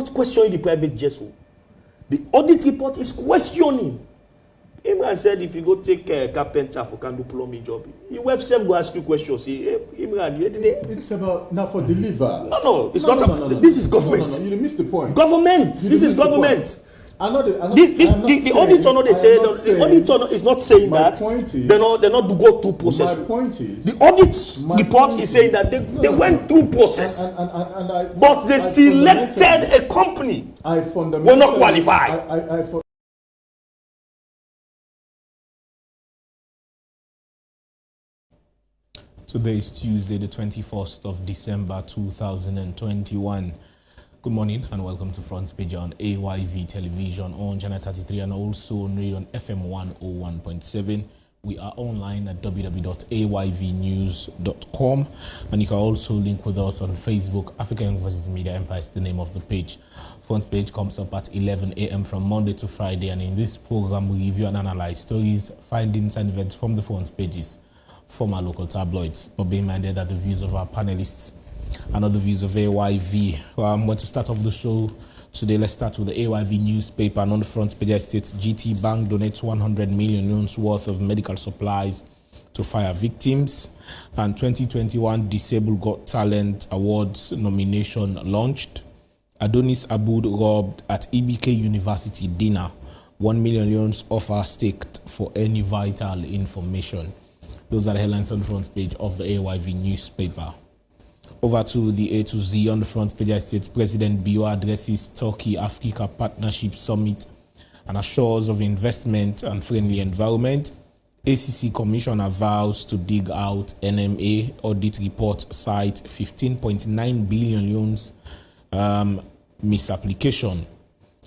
not questioning the private jets. The audit report is questioning. Imran said if you go take a carpenter for can do plumbing job, you have self go ask you questions. Imran, it's about now for deliver. No, it's not. This is government. You missed the point. Government. This is government. The auditor, no, they say the auditor is not saying that they're not to go through process. My point is the audit report is saying that they went through process, but they selected a company. Were not qualified. Today is Tuesday, the 21st of December 2021. Good morning and welcome to Front Page on AYV Television on Channel 33 and also on radio on FM 101.7. We are online at www.ayvnews.com and you can also link with us on Facebook. African Voices Media Empire is the name of the page. Front Page comes up at 11 a.m. from Monday to Friday, and in this program we review and analyze stories, findings and events from the front pages from our local tabloids. But be reminded that the views of our panelists and other views of AYV. When to start off the show today, let's start with the AYV newspaper. And on the front page, it states GT Bank donates 100 million loans worth of medical supplies to fire victims. And 2021 Disabled Got Talent Awards nomination launched. Adonis Aboud robbed at EBK University dinner. 1 million loans offer staked for any vital information. Those are the headlines on the front page of the AYV newspaper. Over to the A to Z on the front page, it states President Bio addresses Turkey-Africa Partnership Summit and assures of investment and friendly environment. ACC Commissioner vows to dig out NMA audit report cite 15.9 billion loans misapplication.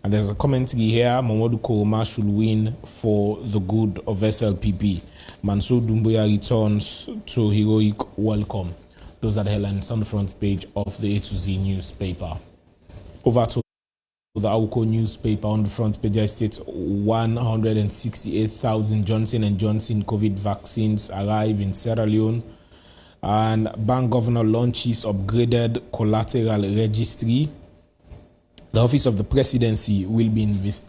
And there's a commentary here, Mamadou Koroma should win for the good of SLPP. Mansour Doumbouya returns to heroic welcome. Those are the headlines on the front page of the A to Z newspaper. Over to the Auko newspaper on the front page, it states 168,000 Johnson & Johnson COVID vaccines arrive in Sierra Leone. And bank governor launches upgraded collateral registry. The office of the presidency will be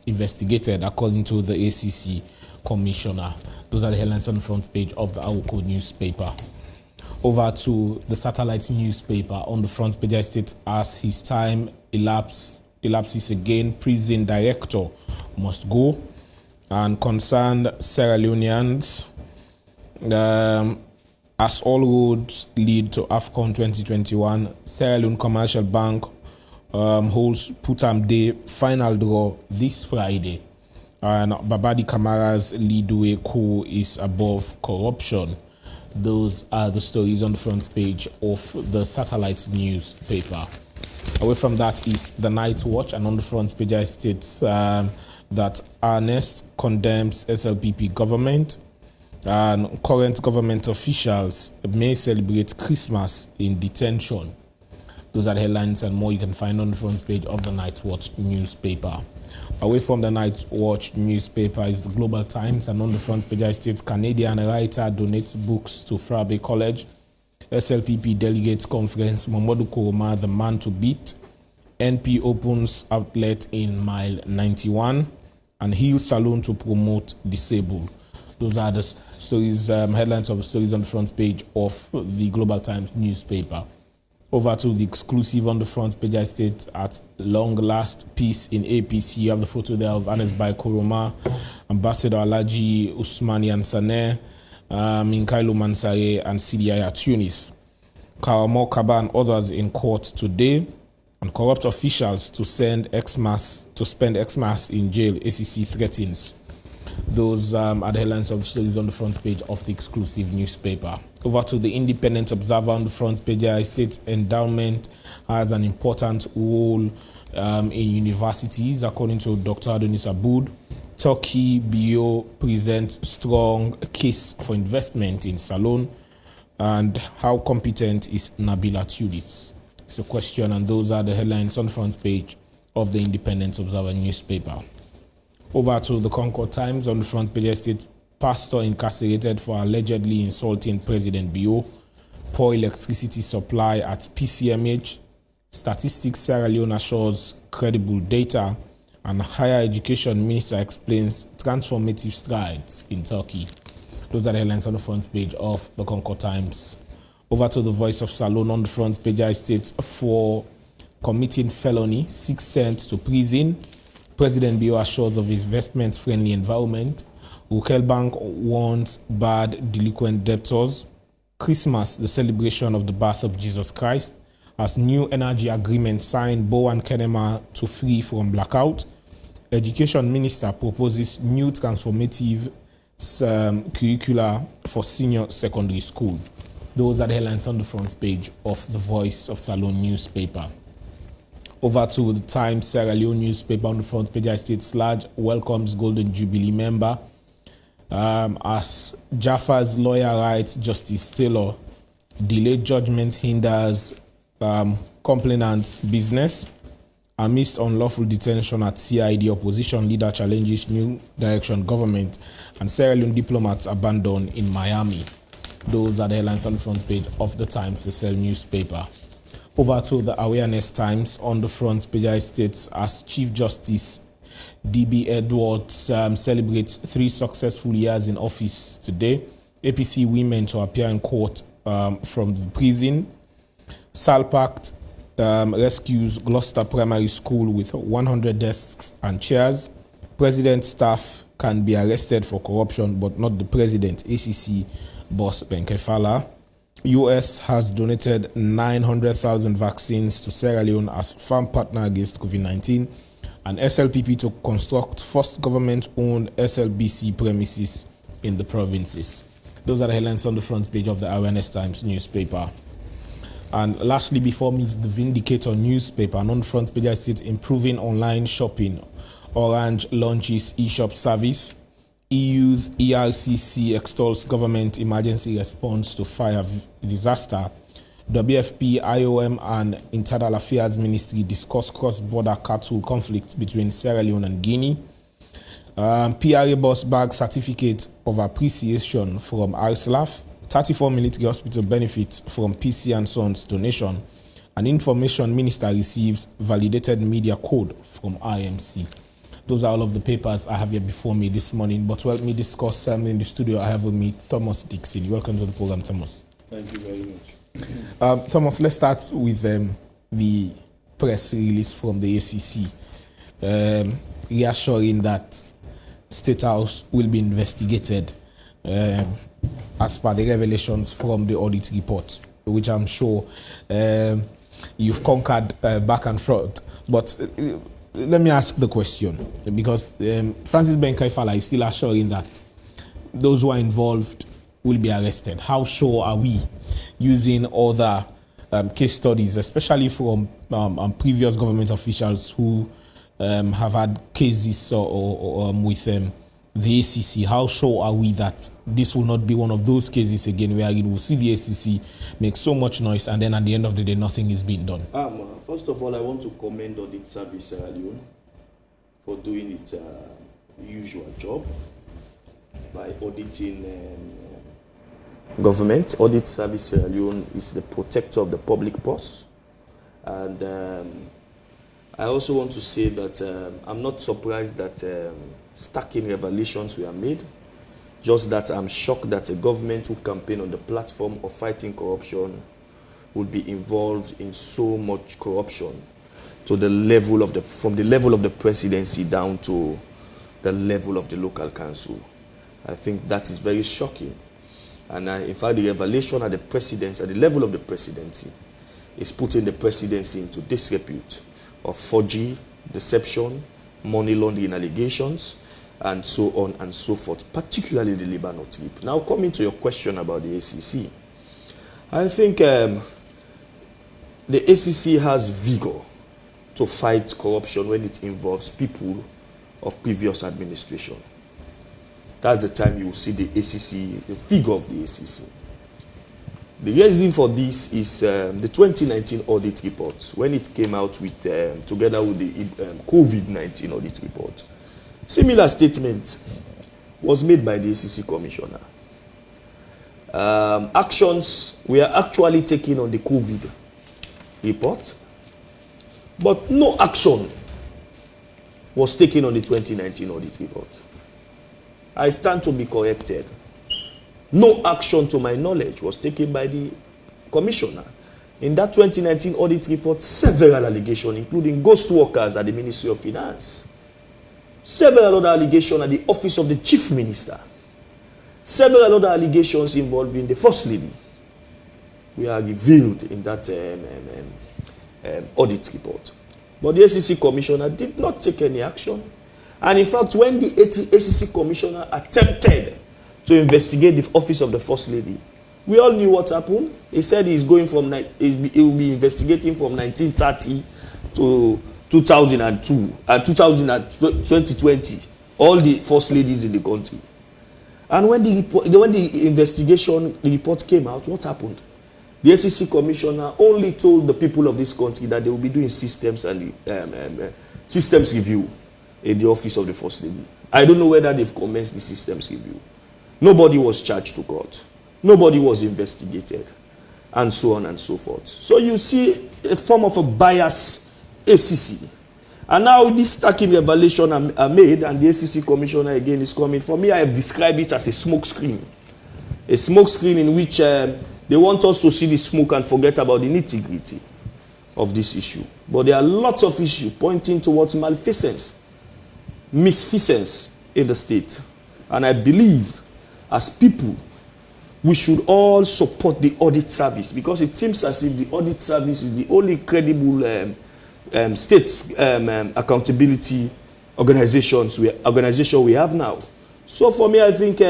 investigated according to the ACC commissioner. Those are the headlines on the front page of the Auko newspaper. Over to the satellite newspaper on the front page, it states as his time elapses again, prison director must go. And concerned Sierra Leoneans, as all roads lead to AFCON 2021, Sierra Leone Commercial Bank holds Putam Day final draw this Friday. And Babadi Kamara's leadway coup is above corruption. Those are the stories on the front page of the satellite newspaper. Away from that is the Night Watch, and on the front page it states that Ernest condemns SLPP government, and current government officials may celebrate Christmas in detention. Those are the headlines and more you can find on the front page of the Night Watch newspaper. Away from the Night Watch newspaper is the Global Times, and on the front page it states Canadian writer donates books to Frabe College. SLPP delegates conference, Mamadou Koroma the man to beat. NP opens outlet in mile 91, and Hill Salon to promote disabled. Those are the stories, headlines of the stories on the front page of the Global Times newspaper. Over to the exclusive on the front page, I state at long last, peace in APC. You have the photo there of Anes Bai Koroma, Ambassador Alaji Usmani Ansane, Minkailu Mansare, and Sidiaya Tunis. Karamo Kaba and others in court today, and corrupt officials to spend Xmas in jail. ACC threatens. Those are the headlines of the stories on the front page of the exclusive newspaper. Over to the Independent Observer on the front page, I state endowment has an important role in universities, according to Dr. Adonis Aboud. Turkey BO presents strong case for investment in Salon, and how competent is Nabila Tulis? It's a question, and those are the headlines on the front page of the Independent Observer newspaper. Over to the Concord Times on the front page, it states pastor incarcerated for allegedly insulting President Bio. Poor electricity supply at PCMH. Statistics Sierra Leone assures credible data, and Higher Education Minister explains transformative strides in Turkey. Those are the headlines on the front page of the Concord Times. Over to the Voice of Salone. On the front page, I state, for committing felony, 6 sent to prison. President Bio assures of investment-friendly environment. Ukel Bank warns bad delinquent debtors. Christmas, the celebration of the birth of Jesus Christ. As new energy agreement signed, Bo and Kenema to free from blackout. Education Minister proposes new transformative curricula for senior secondary school. Those are the headlines on the front page of the Voice of Salone newspaper. Over to the Times Sierra Leone newspaper. On the front page, I state, Sludge welcomes Golden Jubilee member. As Jaffa's lawyer writes, Justice Taylor, delayed judgment hinders complainant's business. Amidst unlawful detention at CID, opposition leader challenges new direction government, and Sierra Leone diplomats abandoned in Miami. Those are the headlines on the front page of the Times SL newspaper. Over to the Awareness Times. On the front page, I states, as Chief Justice D.B. Edwards celebrates 3 successful years in office today. APC women to appear in court from the prison. Salpact rescues Gloucester Primary School with 100 desks and chairs. President staff can be arrested for corruption, but not the president, ACC boss Benkefala. US has donated 900,000 vaccines to Sierra Leone as farm partner against COVID-19. And SLPP to construct first government-owned SLBC premises in the provinces. Those are the headlines on the front page of the Awareness Times newspaper. And lastly, before me is the Vindicator newspaper. And on the front page, I state, improving online shopping. Orange launches e-shop service. EU's ERCC extols government emergency response to fire disaster. WFP, IOM, and Internal Affairs Ministry discuss cross-border cattle conflicts between Sierra Leone and Guinea. PRA boss bag certificate of appreciation from RSLAF. 34 military hospital benefits from PC and Sons donation. An information minister receives validated media code from IMC. Those are all of the papers I have here before me this morning. But to help me discuss in the studio, I have with me Thomas Dixon. Welcome to the program, Thomas. Thank you very much. Thomas, let's start with the press release from the ACC, reassuring that State House will be investigated as per the revelations from the audit report, which I'm sure you've conquered back and forth. But let me ask the question, because Francis Benkaifala is still assuring that those who are involved will be arrested. How sure are we, using other case studies, especially from previous government officials who have had cases with the ACC? How sure are we that this will not be one of those cases again where we'll see the ACC make so much noise and then at the end of the day nothing is being done? First of all, I want to commend Audit Service Sierra Leone for doing its usual job by auditing government. Audit Service Sierra Leone is the protector of the public purse. And I also want to say that I'm not surprised that stacking revelations were made, just that I'm shocked that a government who campaign on the platform of fighting corruption would be involved in so much corruption to the level of from the level of the presidency down to the level of the local council. I think that is very shocking. And in fact, the revelation at the presidency, at the level of the presidency, is putting the presidency into disrepute of forgery, deception, money laundering allegations, and so on and so forth, particularly the Lebanon trip. Now, coming to your question about the ACC, I think the ACC has vigor to fight corruption when it involves people of previous administration. That's the time you will see the ACC, the vigor of the ACC. The reason for this is the 2019 audit report, when it came out with together with the COVID-19 audit report. Similar statement was made by the ACC commissioner. Actions were actually taken on the COVID report, But no action was taken on the 2019 audit report. I stand to be corrected. No action, to my knowledge, was taken by the commissioner. In that 2019 audit report, several allegations, including ghost workers at the Ministry of Finance, several other allegations at the office of the chief minister, several other allegations involving the first lady, we are revealed in that audit report. But the SEC commissioner did not take any action. And in fact, when the SEC commissioner attempted to investigate the office of the first lady, we all knew what happened. He said he will be investigating from 1930 to 2002, 2020, all the first ladies in the country. And when the investigation, the report came out, what happened? The SEC commissioner only told the people of this country that they will be doing systems and systems review in the office of the first lady. I don't know whether they've commenced the systems review. Nobody was charged to court. Nobody was investigated, and so on and so forth. So you see a form of a bias SEC. And now this stacking revelation are made, and the SEC commissioner again is coming. For me, I have described it as a smoke screen. A smoke screen in which they want us to see the smoke and forget about the nitty-gritty of this issue. But there are lots of issues pointing towards malfeasance, misfeasance in the state. And I believe, as people, we should all support the audit service, because it seems as if the audit service is the only credible state accountability organization we have now. So for me, I think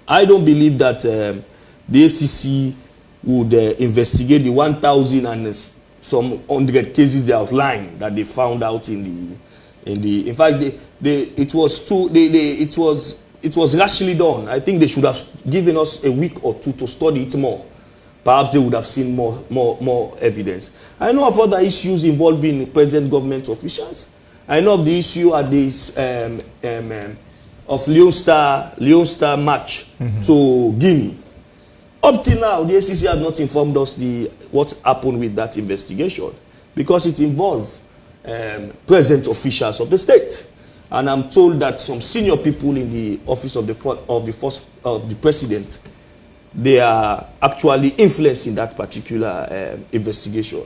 I don't believe that the SEC would investigate the 1,000 and some 100 cases they outlined that they found out in fact it was rashly done. I think they should have given us a week or two to study it more. Perhaps they would have seen more evidence. I know of other issues involving present government officials. I know of the issue at this of Leon Star match to Guinea. Up till now, the SEC has not informed us what happened with that investigation, because it involves present officials of the state. And I'm told that some senior people in the office of the president, they are actually influencing that particular investigation.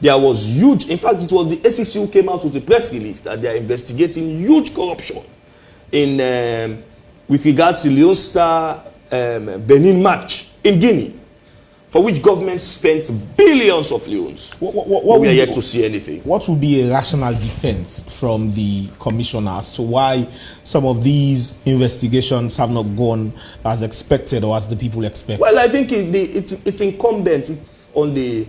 There was huge, in fact, it was the SEC who came out with a press release that they are investigating huge corruption with regards to Leon Star Benin match in Guinea, for which government spent billions of leons. We are yet to see anything. What would be a rational defense from the commissioner as to why some of these investigations have not gone as expected or as the people expect? Well, I think it's incumbent. It's on the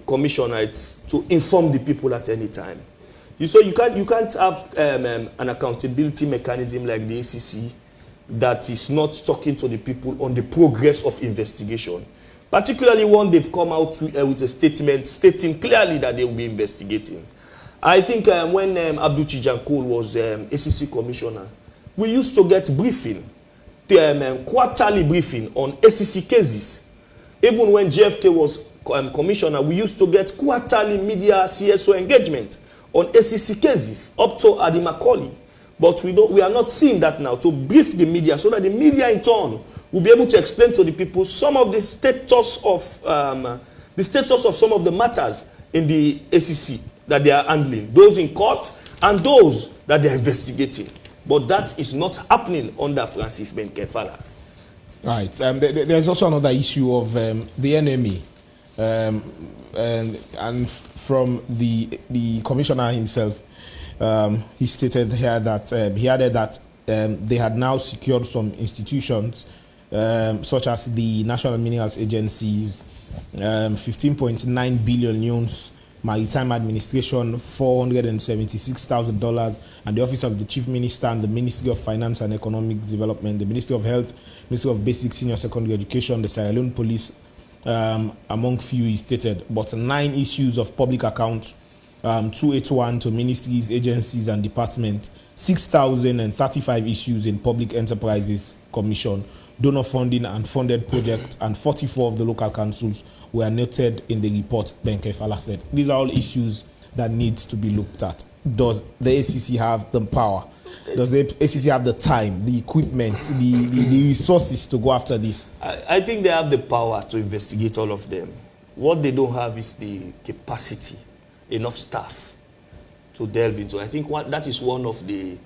commissioner to inform the people at any time. You can't have an accountability mechanism like the SEC that is not talking to the people on the progress of investigation, particularly when they've come out with a statement stating clearly that they will be investigating. I think when Abdul Chijankol was SEC commissioner, we used to get briefing, quarterly briefing on SEC cases. Even when JFK was commissioner, we used to get quarterly media CSO engagement on SEC cases up to Adi Macaulay. But we are not seeing that now, to brief the media so that the media in turn will be able to explain to the people some of the status of some of the matters in the SEC that they are handling, those in court and those that they are investigating. But that is not happening under Francis Benkefala. Right. There's also another issue of the NMA, and from the commissioner himself. He stated here that he added that they had now secured some institutions such as the National Minerals Agencies, 15.9 billion loans, Maritime Administration, $476,000, and the Office of the Chief Minister and the Ministry of Finance and Economic Development, the Ministry of Health, Ministry of Basic Senior Secondary Education, the Sierra Leone Police, among few, he stated. But 9 issues of public accounts, 281 to ministries, agencies, and departments, 6,035 issues in Public Enterprises Commission, donor funding and funded projects, and 44 of the local councils were noted in the report, Benke Fala said. These are all issues that need to be looked at. Does the ACC have the power? Does the ACC have the time, the equipment, the resources to go after this? I think they have the power to investigate all of them. What they don't have is the capacity, enough staff to delve into. I think that is one of the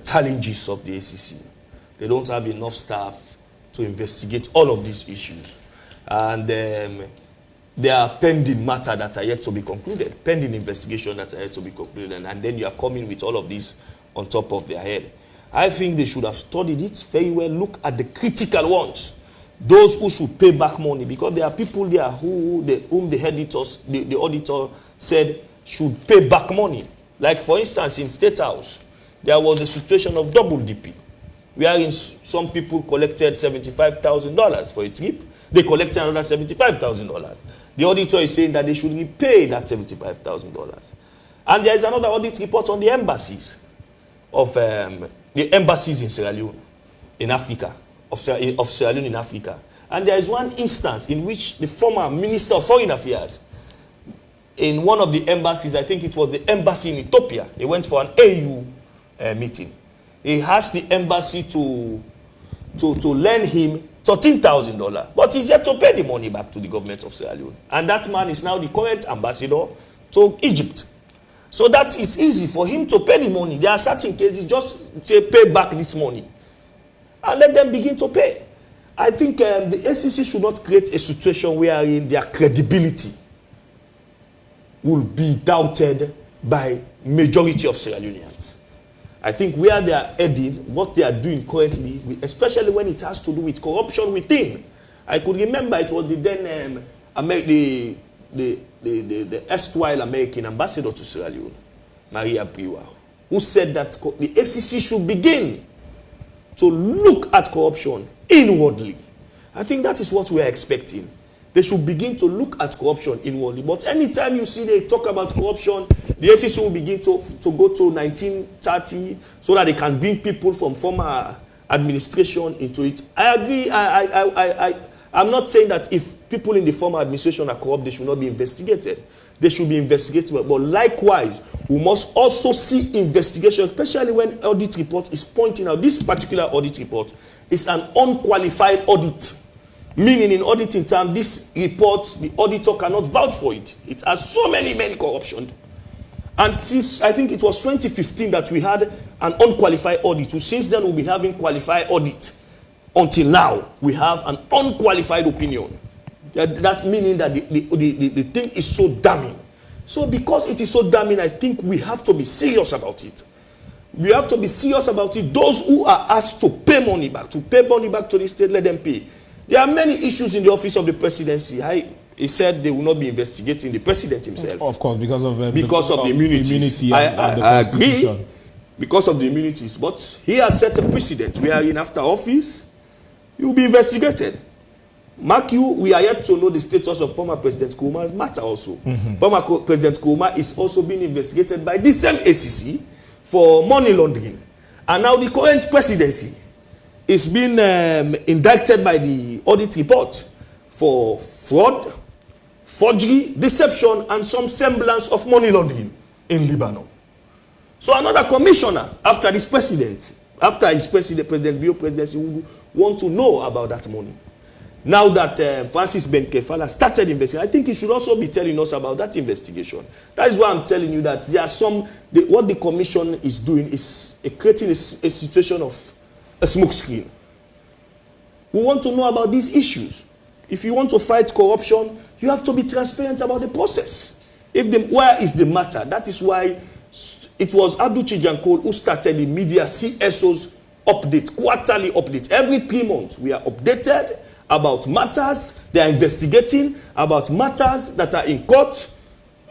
challenges of the ACC. They don't have enough staff to investigate all of these issues. And there are pending matters that are yet to be concluded, pending investigation that are yet to be concluded, and then you are coming with all of this on top of their head. I think they should have studied it very well, look at the critical ones, those who should pay back money, because there are people there whom the auditor said should pay back money. Like, for instance, in State House, there was a situation of double DP, wherein some people collected $75,000 for a trip. They collected another $75,000. The auditor is saying that they should repay that $75,000. And there is another audit report on the embassies of the embassies in Sierra Leone, in Africa, of Sierra Leone in Africa. And there is one instance in which the former Minister of Foreign Affairs, in one of the embassies, I think it was the embassy in Ethiopia, he went for an AU meeting. He asked the embassy to lend him $13,000, but he's yet to pay the money back to the government of Sierra Leone. And that man is now the current ambassador to Egypt. So that is easy for him to pay the money. There are certain cases, just say pay back this money and let them begin to pay. I think the ACC should not create a situation wherein their credibility will be doubted by majority of Sierra Leoneans. I think where they are heading, what they are doing currently, especially when it has to do with corruption within. I could remember it was the then the erstwhile American ambassador to Sierra Leone, Maria Priwa, who said that the ACC should begin to look at corruption inwardly. I think that is what we are expecting. They should begin to look at corruption inwardly. But anytime you see they talk about corruption, the ACC will begin to go to 1930 so that they can bring people from former administration into it. I agree. I'm not saying that if people in the former administration are corrupt, they should not be investigated. They should be investigated. But likewise, we must also see investigation, especially when audit report is pointing out this particular audit report is an unqualified audit. Meaning in auditing terms, this report, the auditor cannot vouch for it. It has so many corruption. And since, I think it was 2015 that we had an unqualified audit. So since then, we'll be having qualified audit. Until now, we have an unqualified opinion. That meaning that the thing is so damning. So because it is so damning, I think we have to be serious about it. We have to be serious about it. Those who are asked to pay money back to the state, let them pay. There are many issues in the office of the presidency. He said they will not be investigating the president himself. Of course, because of the immunity. I agree, because of the immunities. But he has set a precedent wherein after office, he will be investigated. Mark you, we are yet to know the status of former President Kuma's matter also. Former President Kuma is also being investigated by the same ACC for money laundering. And now the current presidency is being indicted by the audit report for fraud, forgery, deception, and some semblance of money laundering in Lebanon. So another commissioner after his president, President Bio presidency, would want to know about that money. Now that Francis Benke Fala started investigating, I think he should also be telling us about that investigation. That is why I'm telling you that there are what the commission is doing is creating a situation of a smoke screen. We want to know about these issues. If you want to fight corruption, you have to be transparent about the process. Where is the matter? That is why it was Abdul Chijankol who started the media CSO's update, quarterly update. Every 3 months, we are updated about matters they are investigating, about matters that are in court.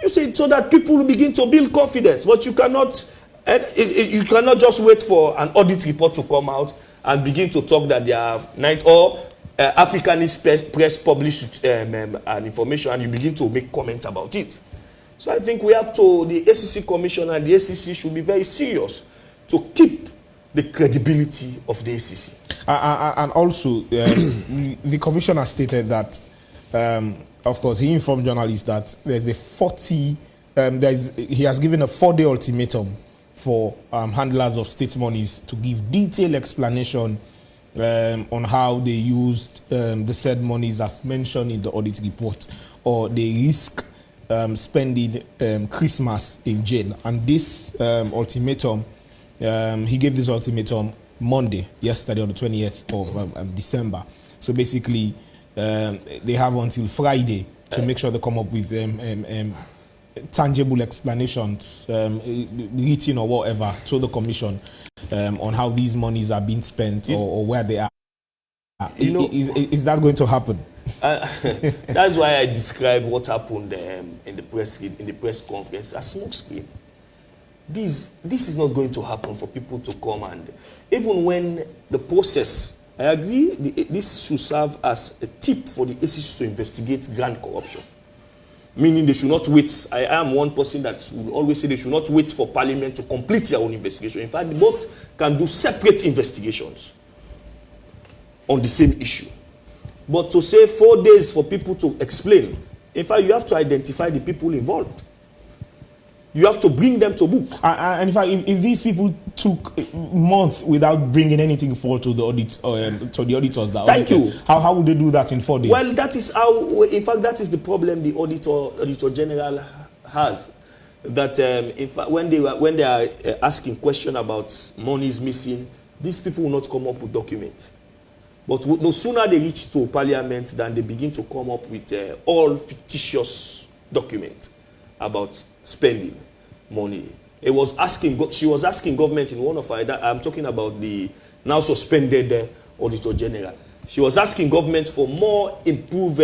You see, so that people will begin to build confidence. But you cannot just wait for an audit report to come out and begin to talk that they have Africanist press published an information and you begin to make comments about it. So I think we have to, the ACC Commission and the ACC should be very serious to keep the credibility of the ACC. And also, the commissioner stated that of course, he informed journalists that there's a 40, he has given a 4-day ultimatum for handlers of state monies to give detailed explanation on how they used the said monies as mentioned in the audit report, or they risk spending Christmas in jail. And this ultimatum, he gave this ultimatum Monday, yesterday, on the 20th of December. So basically, they have until Friday to make sure they come up with tangible explanations, written or whatever, to the commission on how these monies are being spent, or where they are. Is that going to happen? That's why I describe what happened in the press conference as smokescreen. This is not going to happen for people to come, and even when the process, I agree, this should serve as a tip for the ACC to investigate grand corruption. Meaning they should not wait. I am one person that will always say they should not wait for Parliament to complete their own investigation. In fact, both can do separate investigations on the same issue. But to say 4 days for people to explain, in fact, you have to identify the people involved. You have to bring them to book. And in fact, if these people took months without bringing anything forward to the audit, to the auditors, Thank you. How would they do that in 4 days? Well, that is how. In fact, that is the problem the auditor general has. That in fact, when they are asking questions about monies missing, these people will not come up with documents. But no sooner they reach to Parliament than they begin to come up with all fictitious documents about spending money. She was asking government in one of her, I'm talking about the now suspended Auditor General. She was asking government for more improved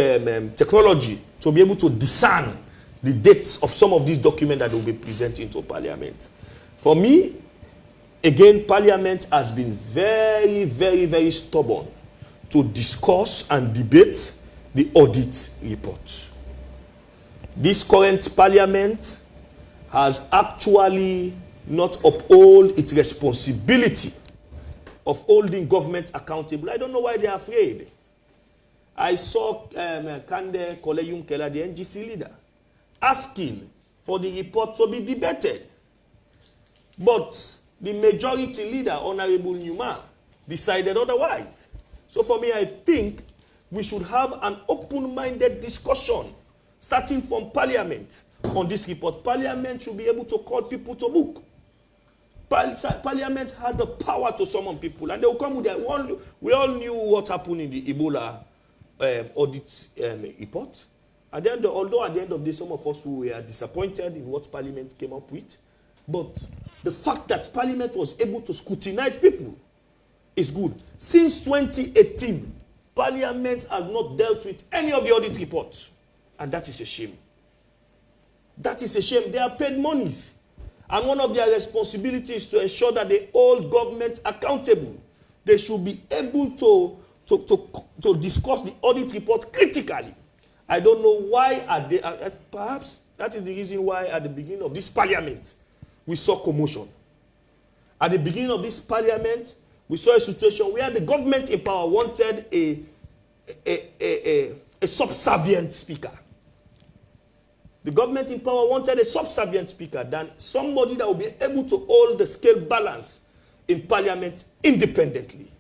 technology to be able to discern the dates of some of these documents that they will be presenting to Parliament. For me, again, Parliament has been very, very, very stubborn to discuss and debate the audit report. This current Parliament has actually not upheld its responsibility of holding government accountable. I don't know why they are afraid. I saw Kande Koleyum Kela, the NGC leader, asking for the report to be debated. But the majority leader, Honorable Newman, decided otherwise. So for me, I think we should have an open-minded discussion starting from Parliament on this report. Parliament should be able to call people to book. Parliament has the power to summon people, and they will come with their one. We all knew what happened in the Ebola audit report. Although at the end of the day, some of us who were disappointed in what Parliament came up with, but the fact that Parliament was able to scrutinize people is good. Since 2018, Parliament has not dealt with any of the audit reports. And that is a shame. That is a shame. They are paid monies. And one of their responsibilities is to ensure that they hold government accountable. They should be able to discuss the audit report critically. I don't know why, perhaps that is the reason why at the beginning of this Parliament, we saw commotion. At the beginning of this Parliament, we saw a situation where the government in power wanted a subservient speaker. The government in power wanted a subservient speaker than somebody that will be able to hold the scale balance in Parliament independently.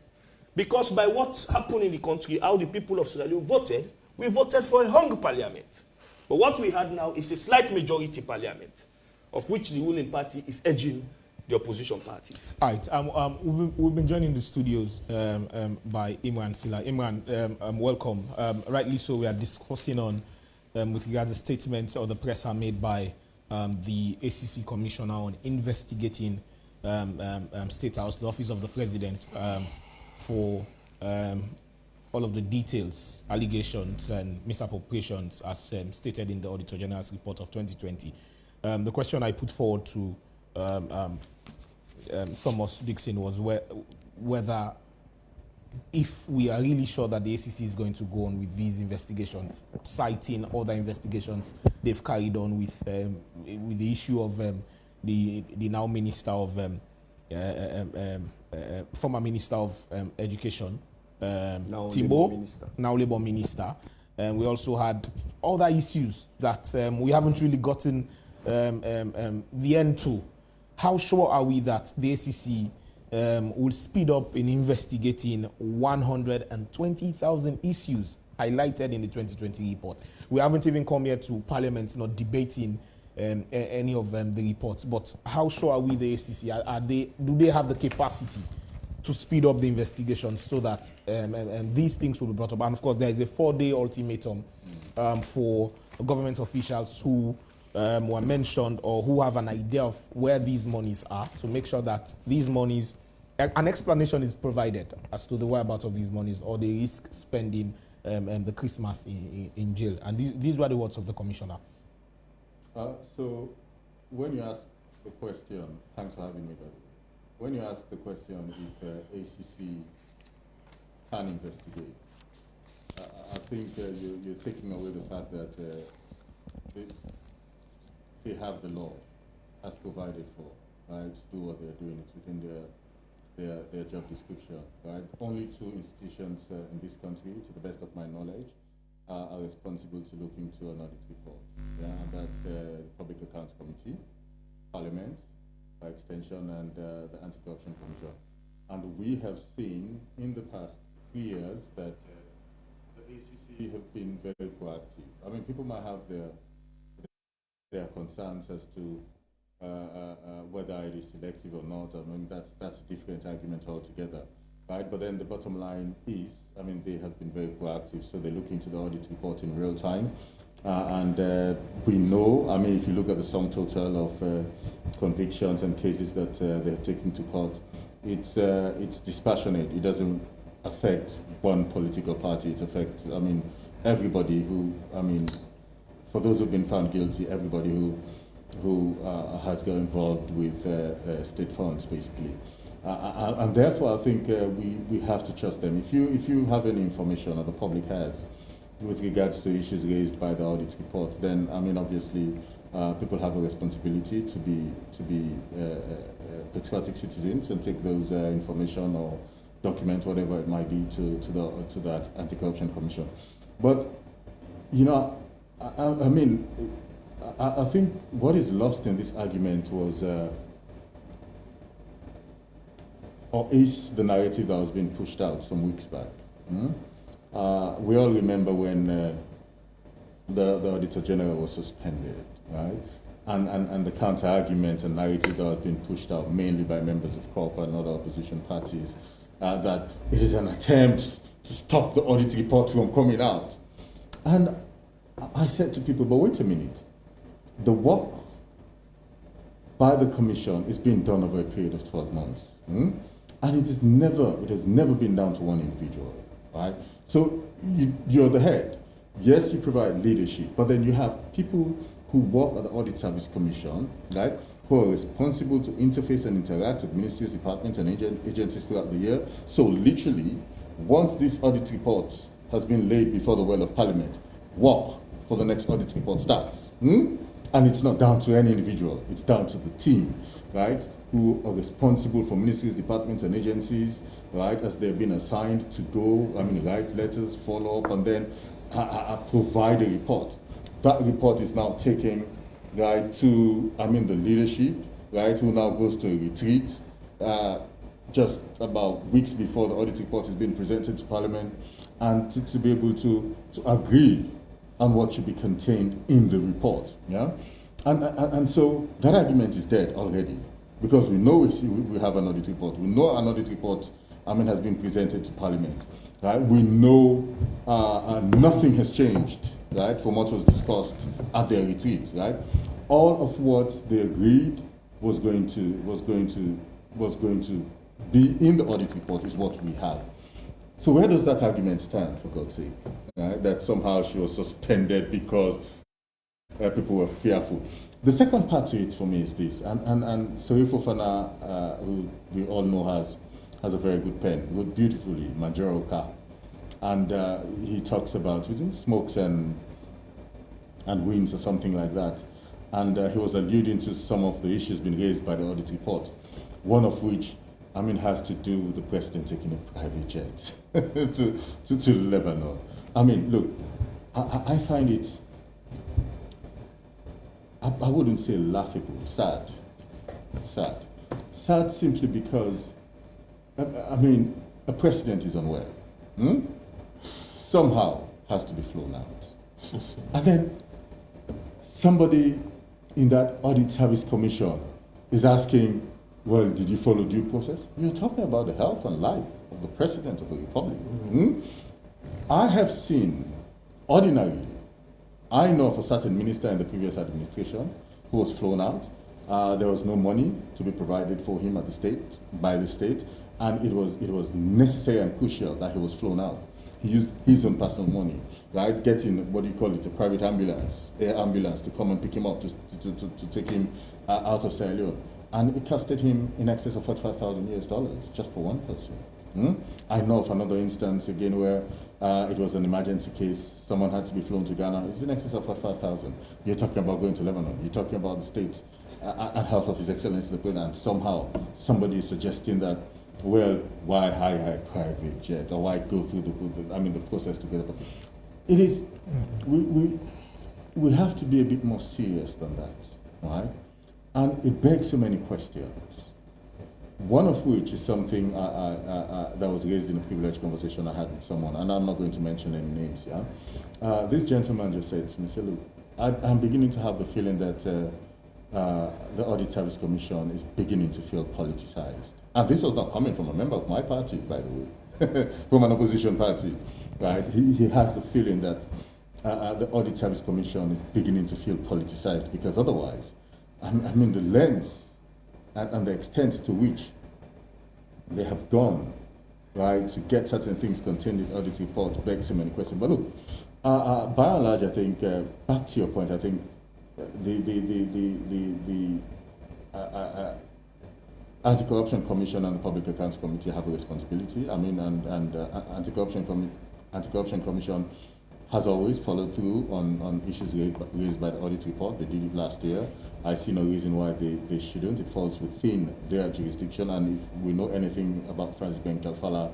Because by what's happened in the country, how the people of Sierra Leone voted, we voted for a hung Parliament. But what we had now is a slight majority Parliament, of which the ruling party is edging the opposition parties. All right. We've been joined in the studios by Imran Sila. Imran, welcome. Rightly so, we are discussing on with regards to statements or the press are made by the ACC Commissioner on investigating State House, the Office of the President, for all of the details, allegations, and misappropriations as stated in the Auditor General's report of 2020. The question I put forward to Thomas Dixon was whether, if we are really sure that the ACC is going to go on with these investigations, citing other investigations they've carried on with the issue of the now Minister of former Minister of Education, now Timbo, Labour Minister. now Labour Minister, we also had other issues that we haven't really gotten the end to. How sure are we that the ACC will speed up in investigating 120,000 issues highlighted in the 2020 report? We haven't even come here to Parliament not debating any of the reports, but how sure are we the ACC? Do they have the capacity to speed up the investigation so that these things will be brought up? And of course, there is a 4-day ultimatum for government officials who were mentioned or who have an idea of where these monies are, to make sure that these monies, an explanation is provided as to the whereabouts of these monies, or they risk spending the Christmas in jail. And these were the words of the commissioner. So when you ask the question, thanks for having me, by the way. When you ask the question if ACC can investigate, I think you're taking away the fact that they have the law as provided for, right, to do what they're doing. It's within their job description, right? Only 2 institutions in this country, to the best of my knowledge, are responsible to look into an audit report. Yeah, and that's the Public Accounts Committee, Parliament, by extension, and the Anti-Corruption Commission. And we have seen in the past 3 years that the ACC have been very proactive. I mean, people might have their concerns as to whether it is selective or not. I mean, that's a different argument altogether, right? But then the bottom line is, I mean, they have been very proactive, so they look into the audit report in real time. And we know, I mean, if you look at the sum total of convictions and cases that they have taken to court, it's dispassionate. It doesn't affect one political party. It affects, I mean, everybody who, I mean, for those who've been found guilty, everybody who has got involved with state funds, basically. And therefore, I think we have to trust them. If you have any information, or the public has, with regards to issues raised by the audit report, then, I mean, obviously, people have a responsibility to be patriotic citizens and take those information or document whatever it might be to that Anti-Corruption Commission. But, you know, I mean, I think what is lost in this argument was, or is the narrative that was being pushed out some weeks back. We all remember when the Auditor General was suspended, right? And the counter-argument and narrative that was being pushed out mainly by members of COP and other opposition parties, that it is an attempt to stop the audit report from coming out. And I said to people, but wait a minute, the work by the Commission is being done over a period of 12 months. And it has never been down to one individual, right? So you're the head. Yes, you provide leadership, but then you have people who work at the Audit Service Commission, right, who are responsible to interface and interact with ministries, departments, and agencies throughout the year. So literally, once this audit report has been laid before the well of Parliament, work for the next audit report starts. And it's not down to any individual, it's down to the team, right, who are responsible for ministries, departments, and agencies, right, as they've been assigned to go, I mean, write letters, follow up, and then provide a report. That report is now taken, right, to, I mean, the leadership, right, who now goes to a retreat just about weeks before the audit report is being presented to Parliament, and to be able to agree on what should be contained in the report, yeah? And so that argument is dead already, because we know we have an audit report. We know an audit report, I mean, has been presented to Parliament, right? We know nothing has changed, right, from what was discussed at their retreat, right? All of what they agreed was going to be in the audit report is what we have. So where does that argument stand, for God's sake? Right? That somehow she was suspended because people were fearful. The second part to it for me is this, and Sori Fofana, who we all know has a very good pen, wrote beautifully, Majoroka, and he talks about smokes and winds or something like that, and he was alluding to some of the issues being raised by the audit report, one of which, I mean, has to do with the president taking a private jet to Lebanon. I mean, look, I find it, I wouldn't say laughable, sad. Sad simply because, I mean, a president is unwell. Somehow has to be flown out. And then somebody in that Audit Service Commission is asking, well, did you follow due process? You're talking about the health and life of the President of the Republic. I have seen, ordinarily, I know of a certain minister in the previous administration who was flown out. There was no money to be provided for him at the state, by the state, and it was necessary and crucial that he was flown out. He used his own personal money, right? Getting, what do you call it, a private ambulance, air ambulance, to come and pick him up, to take him out of Sierra Leone. And it costed him in excess of $45,000 just for one person. I know of another instance again where it was an emergency case. Someone had to be flown to Ghana. It's in excess of $45,000. You're talking about going to Lebanon. You're talking about the state and health of His Excellency the President. Somehow somebody is suggesting that, well, why hire a private jet, or why go through the process to get it? It is, we have to be a bit more serious than that, right? And it begs so many questions. One of which is something that was raised in a privileged conversation I had with someone, and I'm not going to mention any names. Yeah, this gentleman just said to me, "Look, I'm beginning to have the feeling that the Audit Service Commission is beginning to feel politicized." And this was not coming from a member of my party, by the way, from an opposition party, right? He has the feeling that the Audit Service Commission is beginning to feel politicized, because otherwise, I mean, the lengths and the extent to which they have gone, right, to get certain things contained in the audit report begs so many questions. But look, by and large, I think, back to your point, I think the Anti-Corruption Commission and the Public Accounts Committee have a responsibility. I mean, and Anti-Corruption Commission has always followed through on issues raised by the audit report. They did it last year. I see no reason why they shouldn't. It falls within their jurisdiction, and if we know anything about Francis Ben Kalfala,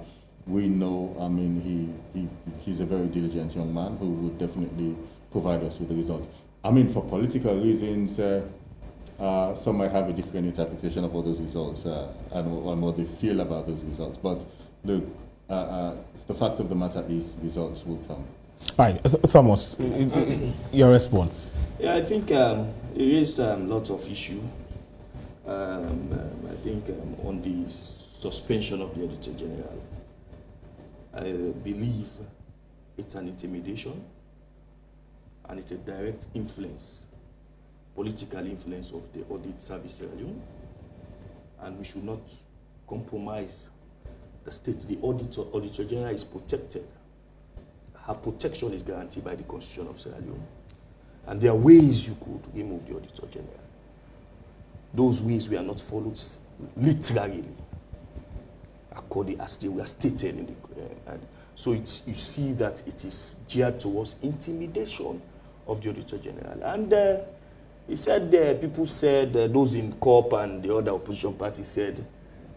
we know, I mean, he's a very diligent young man who would definitely provide us with the results. I mean, for political reasons, some might have a different interpretation of all those results and what they feel about those results. But look, the fact of the matter is, results will come. Right, Thomas, your response? Yeah, I think it raised lots of issues. I think on the suspension of the Auditor General, I believe it's an intimidation and it's a direct influence, political influence of the Audit Service alone, and we should not compromise the state. The Auditor General is protected. Her protection is guaranteed by the Constitution of Sierra Leone. And there are ways you could remove the Auditor General. Those ways were not followed literally, according as they were stated in the and so you see that it is geared towards intimidation of the Auditor General. And he said, people said, those in COP and the other opposition parties said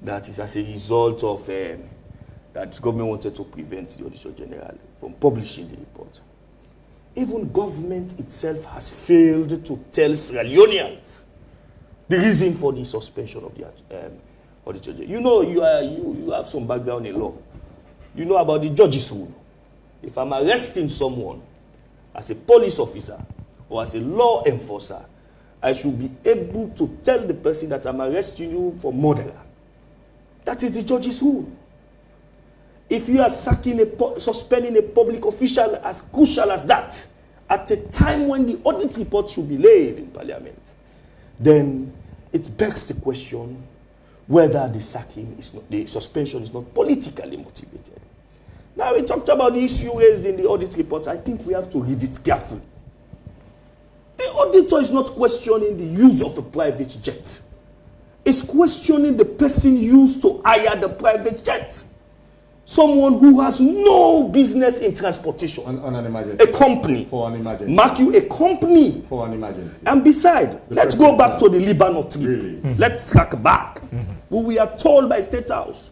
that it's as a result of that the government wanted to prevent the Auditor General from publishing the report. Even government itself has failed to tell Sierra Leoneans the reason for the suspension of the Auditor General. You know, you have some background in law. You know about the judge's rule. If I'm arresting someone as a police officer or as a law enforcer, I should be able to tell the person that I'm arresting you for murder. That is the judge's rule. If you are suspending a public official as crucial as that, at a time when the audit report should be laid in Parliament, then it begs the question whether the suspension is not politically motivated. Now, we talked about the issue raised in the audit report. I think we have to read it carefully. The auditor is not questioning the use of a private jet. It's questioning the person used to hire the private jet. Someone who has no business in transportation. On an emergency. A company. For an emergency. Mark you, a company. For an emergency. And besides, let's go back to the Lebanon trip. Really? Let's track back. We are told by State House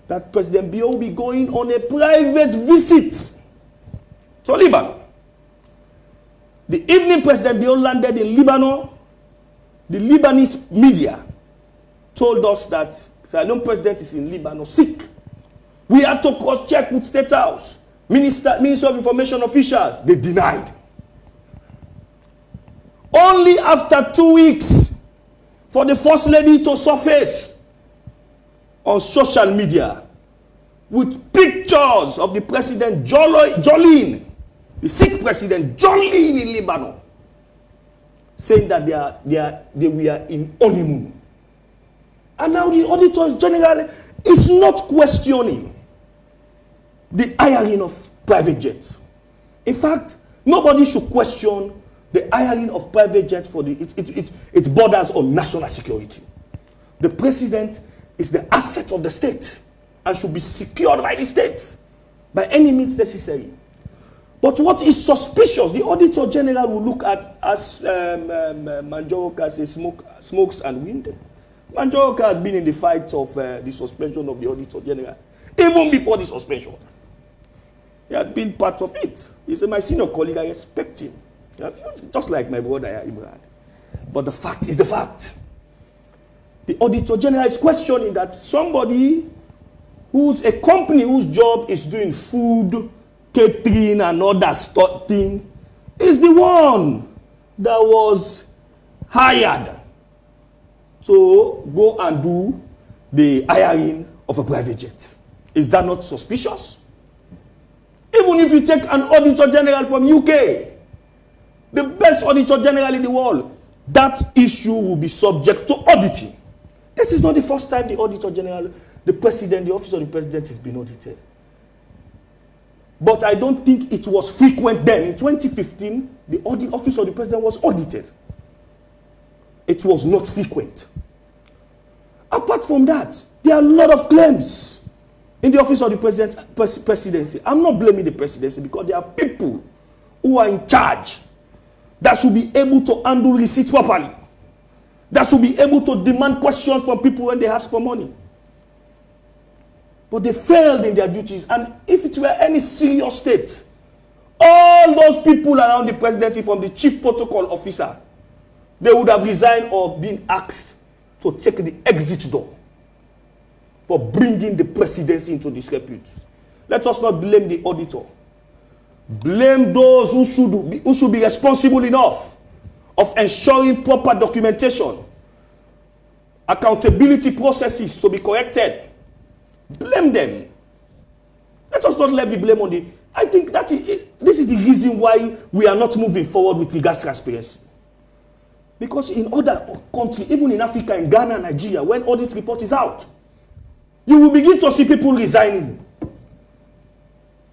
that President Bio will be going on a private visit to Lebanon. The evening President Biol landed in Lebanon, the Lebanese media told us that Sierra Leone president is in Lebanon sick. We had to cross-check with State House, Minister of Information officials. They denied. Only after 2 weeks for the First Lady to surface on social media with pictures of the President Jolene, the sick President Jolene in Lebanon, saying that they were in honeymoon. And now the Auditor General is not questioning the hiring of private jets. In fact, nobody should question the hiring of private jets for it borders on national security. The President is the asset of the state and should be secured by the state by any means necessary. But what is suspicious, the Auditor General will look at, as Manjoroka says, smokes and wind. Manjoroka has been in the fight of the suspension of the Auditor General. Even before the suspension, he had been part of it. He's my senior colleague, I respect him. Just like my brother Imran. But the fact is the fact. The Auditor General is questioning that somebody a company whose job is doing food, catering and other thing is the one that was hired to go and do the hiring of a private jet. Is that not suspicious? Even if you take an Auditor General from UK, the best Auditor General in the world, that issue will be subject to auditing. This is not the first time the Auditor General, the President, the Office of the President has been audited. But I don't think it was frequent then. In 2015, the Office of the President was audited. It was not frequent. Apart from that, there are a lot of claims in the Office of the Presidency. I'm not blaming the Presidency because there are people who are in charge that should be able to handle receipts properly, that should be able to demand questions from people when they ask for money. But they failed in their duties. And if it were any serious state, all those people around the presidency, from the chief protocol officer, they would have resigned or been asked to take the exit door for bringing the presidency into disrepute. Let us not blame the auditor. Blame those who should be responsible enough of ensuring proper documentation, accountability processes to be corrected. Blame them. Let us not levy blame on the... I think that this is the reason why we are not moving forward with regards to transparency. Because in other countries, even in Africa, in Ghana, Nigeria, when audit report is out, you will begin to see people resigning.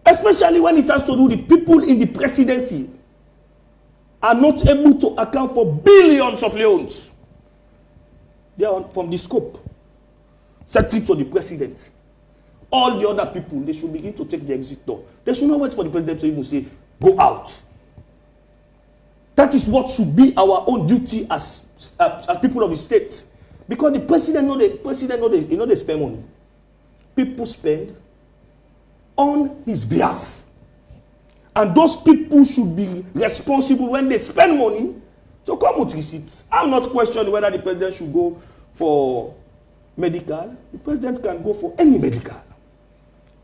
Especially when it has to do with the people in the presidency are not able to account for billions of loans. They are from the scope. Secretary to the president. All the other people, they should begin to take the exit door. They should not wait for the president to even say, go out. That is what should be our own duty as people of the state. Because the president they spend money. People spend on his behalf. And those people should be responsible when they spend money to come with receipts. I'm not questioning whether the president should go for medical. The president can go for any medical.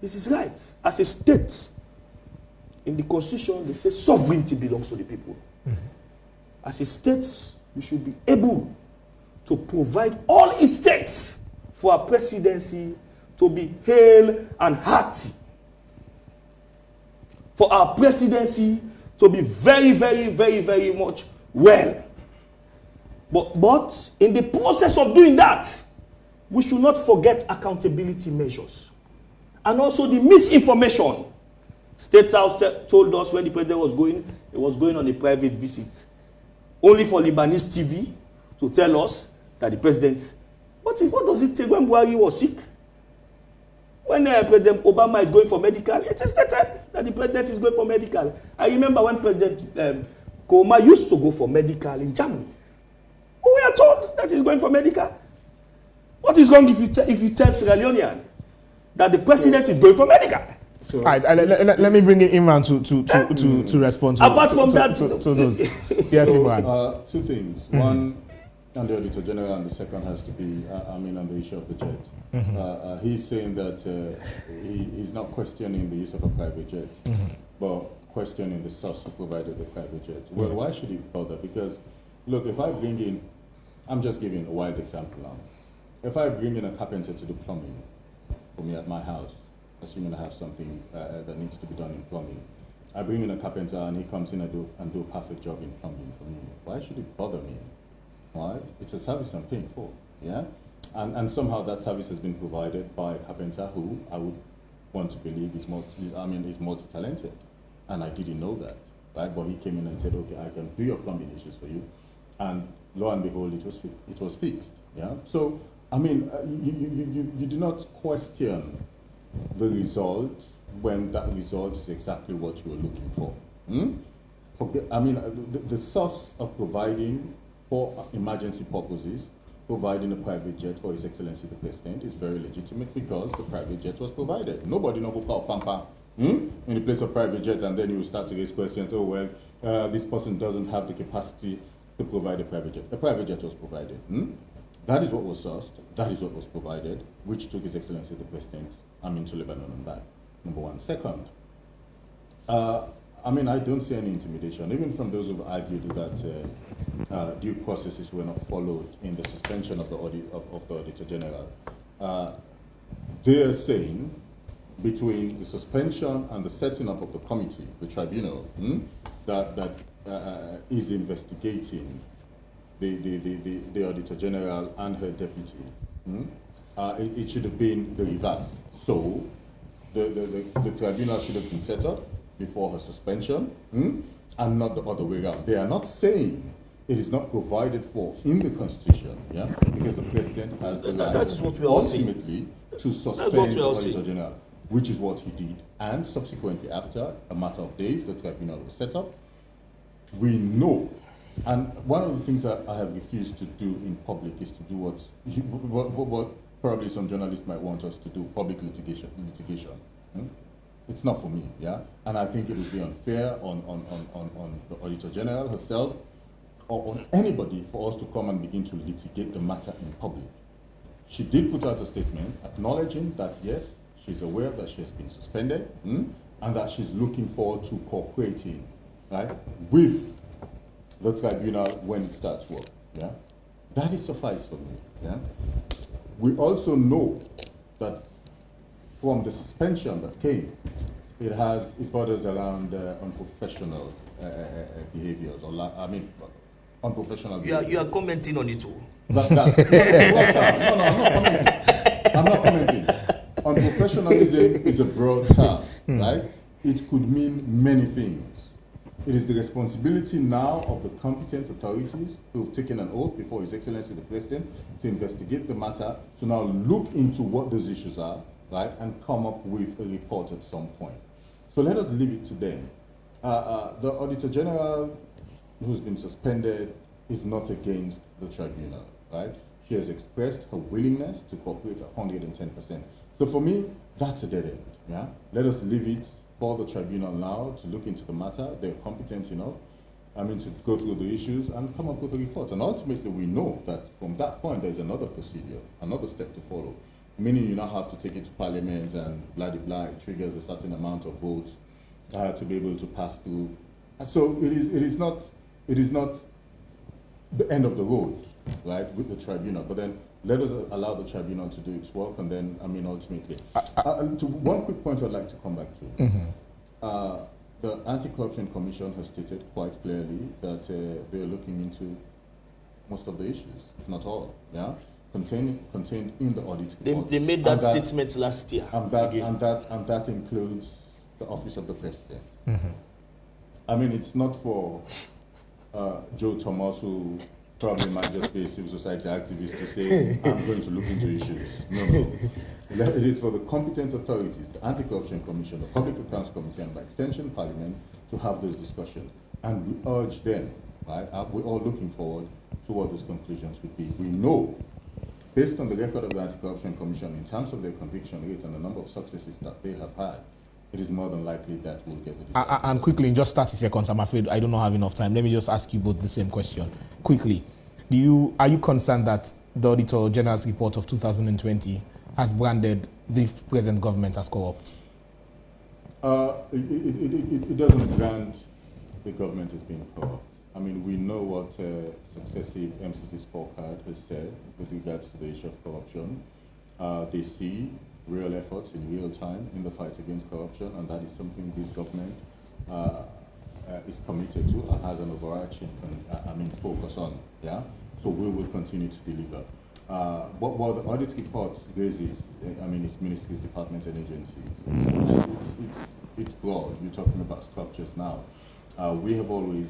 This is right. As a state, in the constitution, they say sovereignty belongs to the people. Mm-hmm. As a state, we should be able to provide all it takes for our presidency to be hale and hearty. For our presidency to be very, very, very, very much well. But in the process of doing that, we should not forget accountability measures. And also the misinformation. State House told us when the president was going, he was going on a private visit. Only for Lebanese TV to tell us that the president... What does it take when Buhari was sick? When President Obama is going for medical, it is stated that the president is going for medical. I remember when President Koma used to go for medical in Germany. We are told that he's going for medical. What is wrong if you tell Sierra Leonean that the president is going for medical? So All right, let me bring it Imran to respond to Apart from that, to those. Yes, Imran. Two things. One, on the Auditor General, and the second has to be, on the issue of the jet. He's saying that he's not questioning the use of a private jet, but questioning the source who provided the private jet. Well, why should he bother? Because, look, if I bring in, I'm just giving a wild example now. If I bring in a carpenter to do plumbing for me at my house, assuming I have something that needs to be done in plumbing, I bring in a carpenter and he comes in and do a perfect job in plumbing for me. Why should it bother me? Why? It's a service I'm paying for, yeah? And somehow that service has been provided by a carpenter who I would want to believe is multi-talented. And I didn't know that, right? But he came in and said, okay, I can do your plumbing issues for you. And lo and behold, it was fixed, yeah? So, you do not question the result when that result is exactly what you are looking for. The source of providing for emergency purposes, providing a private jet for His Excellency the President is very legitimate because the private jet was provided. Nobody knows about pampa in the place of private jet, and then you will start to raise questions. Oh well, this person doesn't have the capacity to provide a private jet. A private jet was provided. That is what was sourced. That is what was provided, which took His Excellency the President to Lebanon on that. Number one. Second, I don't see any intimidation, even from those who've argued that due processes were not followed in the suspension of the Auditor General. They are saying between the suspension and the setting up of the committee, the tribunal, that is investigating the Auditor General and her deputy, it should have been the reverse. So the tribunal should have been set up before her suspension, and not the other way around. They are not saying it is not provided for in the Constitution, yeah, because the President has the right that is what we are ultimately to suspend the Auditor General, which is what he did. And subsequently, after a matter of days, the tribunal was set up. We know, and one of the things that I have refused to do in public is to do what probably some journalists might want us to do, public litigation. It's not for me, yeah? And I think it would be unfair on the Auditor General herself or on anybody for us to come and begin to litigate the matter in public. She did put out a statement acknowledging that, yes, she's aware that she has been suspended, and that she's looking forward to cooperating, right, with the tribunal when it starts work, yeah? That is suffice for me, yeah? We also know that from the suspension that came, it borders around unprofessional behaviors, unprofessional behaviors. You are commenting on it too. No, I'm not commenting. Unprofessionalism is a broad term, right? It could mean many things. It is the responsibility now of the competent authorities who have taken an oath before His Excellency the President to investigate the matter, to now look into what those issues are, right, and come up with a report at some point. So let us leave it to them. The Auditor General, who's been suspended, is not against the tribunal, right? She has expressed her willingness to cooperate 110%. So for me, that's a dead end, yeah? Let us leave it for the tribunal now to look into the matter. They're competent enough, to go through the issues and come up with a report. And ultimately, we know that from that point, there's another procedure, another step to follow. Meaning you now have to take it to Parliament and blah, blah, blah. It triggers a certain amount of votes to be able to pass through. And so it is not the end of the road, right, with the tribunal. But then let us allow the tribunal to do its work, and then, ultimately. To one quick point I'd like to come back to. The Anti-Corruption Commission has stated quite clearly that they are looking into most of the issues, if not all, yeah? Contained in the audit report. They made that statement last year. And that includes the Office of the President. It's not for Joe Thomas, who probably might just be a civil society activist, to say, I'm going to look into issues. No. It is for the competent authorities, the Anti-Corruption Commission, the Public Accounts Committee, and by extension, Parliament, to have those discussions. And we urge them, right? We're all looking forward to what those conclusions would be. We know, based on the record of the Anti-Corruption Commission, in terms of their conviction rate and the number of successes that they have had, it is more than likely that we'll get the desired And quickly, in just 30 seconds, I'm afraid I do not have enough time. Let me just ask you both the same question. Quickly, are you concerned that the Auditor General's report of 2020 has branded the present government as corrupt? It doesn't brand the government as being corrupt. I mean, we know what successive MCC scorecard has said with regards to the issue of corruption. They see real efforts in real time in the fight against corruption, and that is something this government is committed to and has an overarching focus on. Yeah, so we will continue to deliver. What the audit report raises, it's ministries, departments, and agencies. It's broad. You're talking about structures now. We have always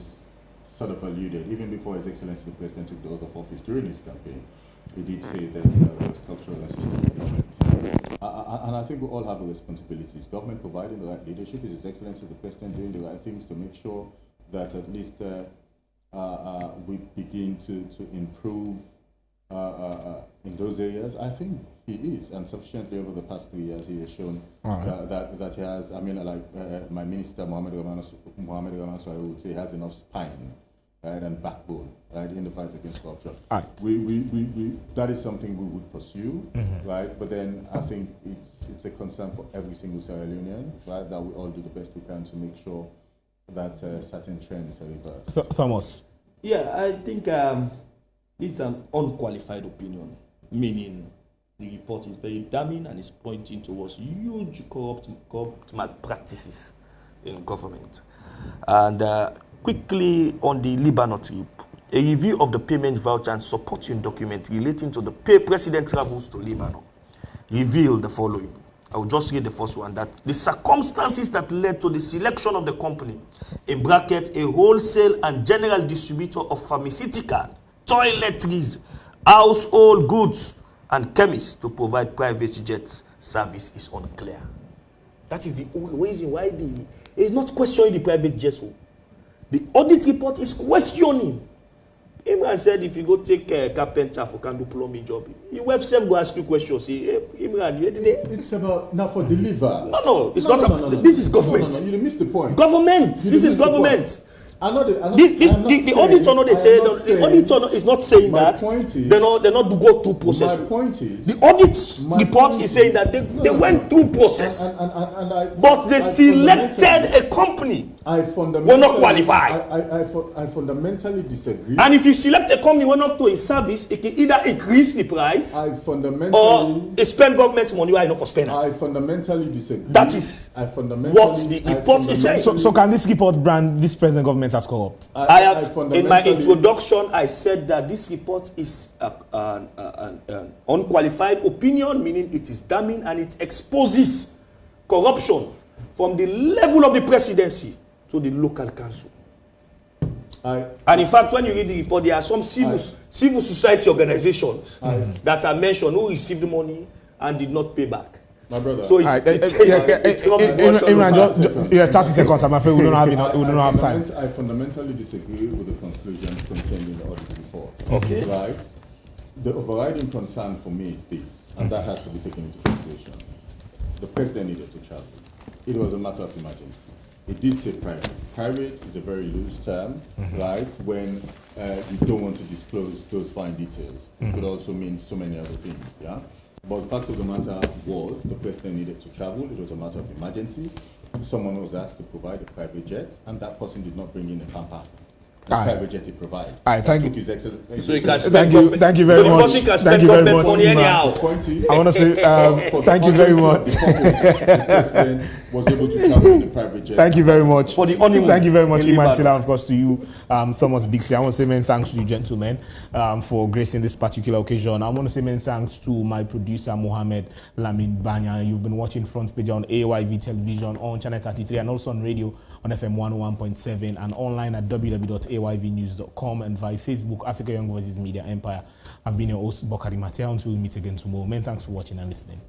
sort of alluded, even before His Excellency the President took the oath of office during his campaign, he did say that there was structural and systemic government. And I think we all have a responsibility. Is government providing the right leadership? Is His Excellency the President doing the right things to make sure that at least we begin to improve in those areas? I think he is, and sufficiently over the past 3 years he has shown that he has. My minister Mohamed Raman so I would say, has enough spine, right, and backbone, right, in the fight against corruption. Right. We that is something we would pursue, right? But then I think it's a concern for every single Sierra Leonean, right, that we all do the best we can to make sure that certain trends are reversed. Thomas. Yeah, I think this is an unqualified opinion, meaning the report is very damning and is pointing towards huge corrupt malpractices in government. And quickly on the Lebanon trip, a review of the payment voucher and supporting document relating to the president travels to Lebanon revealed the following. I will just read the first one, that the circumstances that led to the selection of the company, in bracket, a wholesale and general distributor of pharmaceutical, toiletries, household goods, and chemists to provide private jet service is unclear. That is the only reason why it's not questioning the private jets. The audit report is questioning. Imran said if you go take a carpenter for can do plumbing job, you have self go ask you questions. Say, hey, Imran, you did it? It's about not for deliver. No, it's not. No. This is government. No, you missed the point. Government. This is government. The auditor, they say the auditor is not saying that they're not to go through process. My point is the audit report is saying that they went through process, but they selected a company. Were not qualified. I fundamentally disagree. And if you select a company who not to a service, it can either increase the price or spend government money why not for spending. I fundamentally disagree. That is what the report is saying. So can this report brand this present government as corrupt? I have, in my introduction, I said that this report is an unqualified opinion, meaning it is damning and it exposes corruption from the level of the presidency to the local council. And in fact, when you read the report, there are some civil society organizations that are mentioned who received money and did not pay back. My brother. So it's Imran, 30 seconds. I'm afraid we don't have time. I fundamentally disagree with the conclusions contained in the audit report. Okay. Right. The overriding concern for me is this, and that has to be taken into consideration. The president needed to travel. It was a matter of emergency. It did say private. Private is a very loose term, right? When you don't want to disclose those fine details. It could also mean so many other things, yeah? But the fact of the matter was the president needed to travel. It was a matter of emergency. Someone was asked to provide a private jet, and that person did not bring in a camper. The private jet he provided. Thank you. So he can spend thank you very much. Thank you very much. I want to say thank you very much. The president was able to travel in the private jet. Thank you very much. For the honeymoon. Thank you very much, Iman Sila, of course, to you, Thomas Dixie. I want to say many thanks to you, gentlemen, for gracing this particular occasion. I want to say many thanks to my producer, Mohammed Lamin Banya. You've been watching Front Page on AYV Television, on Channel 33, and also on radio on FM 101.7, and online at www.ayvnews.com, and via Facebook, Africa Young Voices Media Empire. I've been your host, Bokari Matea. Until we meet again tomorrow. Many thanks for watching and listening.